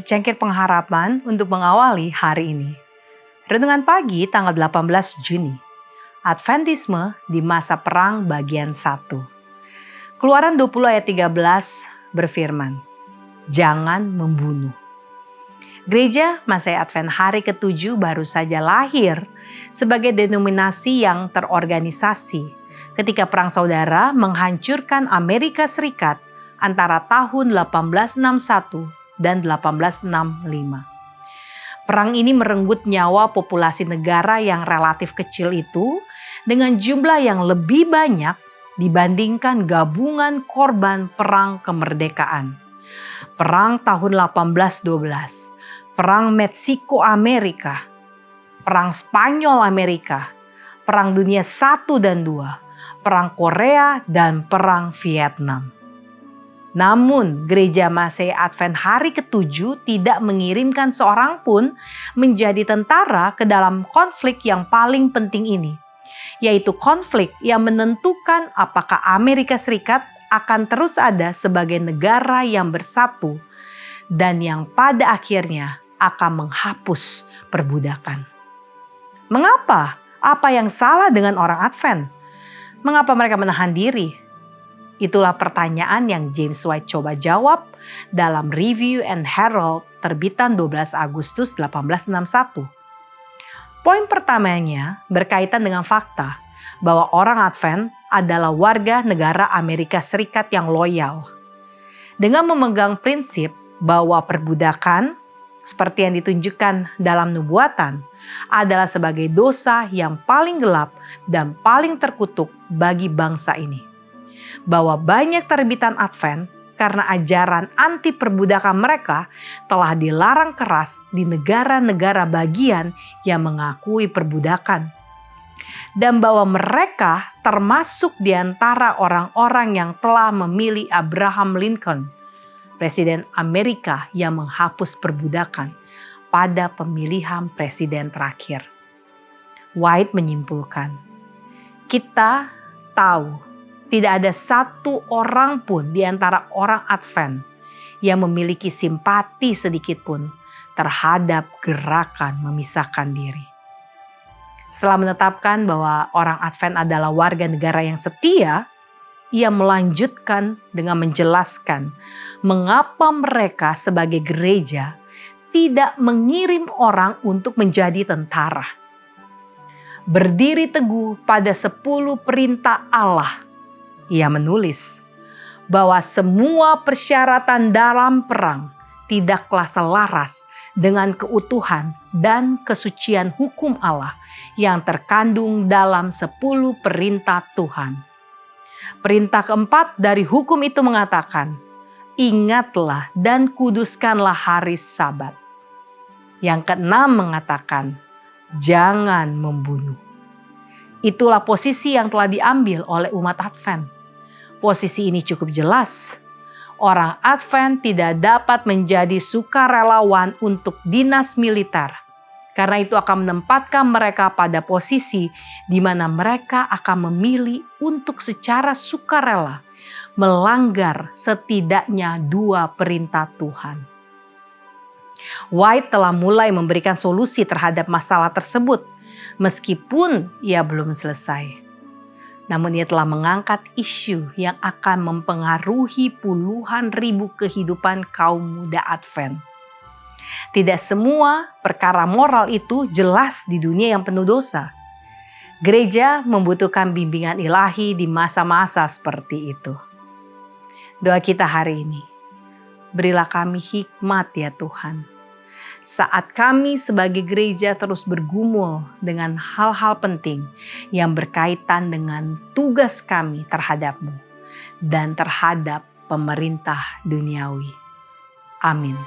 secangkir pengharapan untuk mengawali hari ini. Renungan pagi tanggal 18 Juni. Adventisme di masa perang bagian 1. Keluaran 20 ayat 13 berfirman, "Jangan membunuh." Gereja Masai Advent hari ke-7 baru saja lahir sebagai denominasi yang terorganisasi ketika Perang Saudara menghancurkan Amerika Serikat antara tahun 1861 dan 1865. Perang ini merenggut nyawa populasi negara yang relatif kecil itu dengan jumlah yang lebih banyak dibandingkan gabungan korban perang kemerdekaan. Perang tahun 1812, Perang Meksiko Amerika, Perang Spanyol Amerika, Perang Dunia I dan II, Perang Korea, dan Perang Vietnam. Namun, Gereja Masai Advent hari ke-7 tidak mengirimkan seorang pun menjadi tentara ke dalam konflik yang paling penting ini, yaitu konflik yang menentukan apakah Amerika Serikat akan terus ada sebagai negara yang bersatu dan yang pada akhirnya akan menghapus perbudakan. Mengapa? Apa yang salah dengan orang Advent? Mengapa mereka menahan diri? Itulah pertanyaan yang James White coba jawab dalam Review and Herald terbitan 12 Agustus 1861. Poin pertamanya berkaitan dengan fakta bahwa orang Advent adalah warga negara Amerika Serikat yang loyal. Dengan memegang prinsip bahwa perbudakan, seperti yang ditunjukkan dalam nubuatan, adalah sebagai dosa yang paling gelap dan paling terkutuk bagi bangsa ini. Bahwa banyak terbitan Advent karena ajaran anti perbudakan mereka telah dilarang keras di negara-negara bagian yang mengakui perbudakan. Dan bahwa mereka termasuk di antara orang-orang yang telah memilih Abraham Lincoln, Presiden Amerika yang menghapus perbudakan pada pemilihan presiden terakhir. White menyimpulkan, kita tahu tidak ada satu orang pun di antara orang Advent yang memiliki simpati sedikit pun terhadap gerakan memisahkan diri. Setelah menetapkan bahwa orang Advent adalah warga negara yang setia, ia melanjutkan dengan menjelaskan mengapa mereka sebagai gereja tidak mengirim orang untuk menjadi tentara. Berdiri teguh pada 10 perintah Allah, ia menulis bahwa semua persyaratan dalam perang tidaklah selaras dengan keutuhan dan kesucian hukum Allah yang terkandung dalam 10 perintah Tuhan. Perintah keempat dari hukum itu mengatakan, ingatlah dan kuduskanlah hari Sabat. Yang keenam mengatakan, jangan membunuh. Itulah posisi yang telah diambil oleh umat Advent. Posisi ini cukup jelas. Orang Advent tidak dapat menjadi sukarelawan untuk dinas militer, karena itu akan menempatkan mereka pada posisi di mana mereka akan memilih untuk secara sukarela melanggar setidaknya 2 perintah Tuhan. White telah mulai memberikan solusi terhadap masalah tersebut, meskipun ia belum selesai. Namun ia telah mengangkat isu yang akan mempengaruhi puluhan ribu kehidupan kaum muda Advent. Tidak semua perkara moral itu jelas di dunia yang penuh dosa. Gereja membutuhkan bimbingan ilahi di masa-masa seperti itu. Doa kita hari ini, berilah kami hikmat ya Tuhan. Saat kami sebagai gereja terus bergumul dengan hal-hal penting yang berkaitan dengan tugas kami terhadap-Mu dan terhadap pemerintah duniawi. Amin.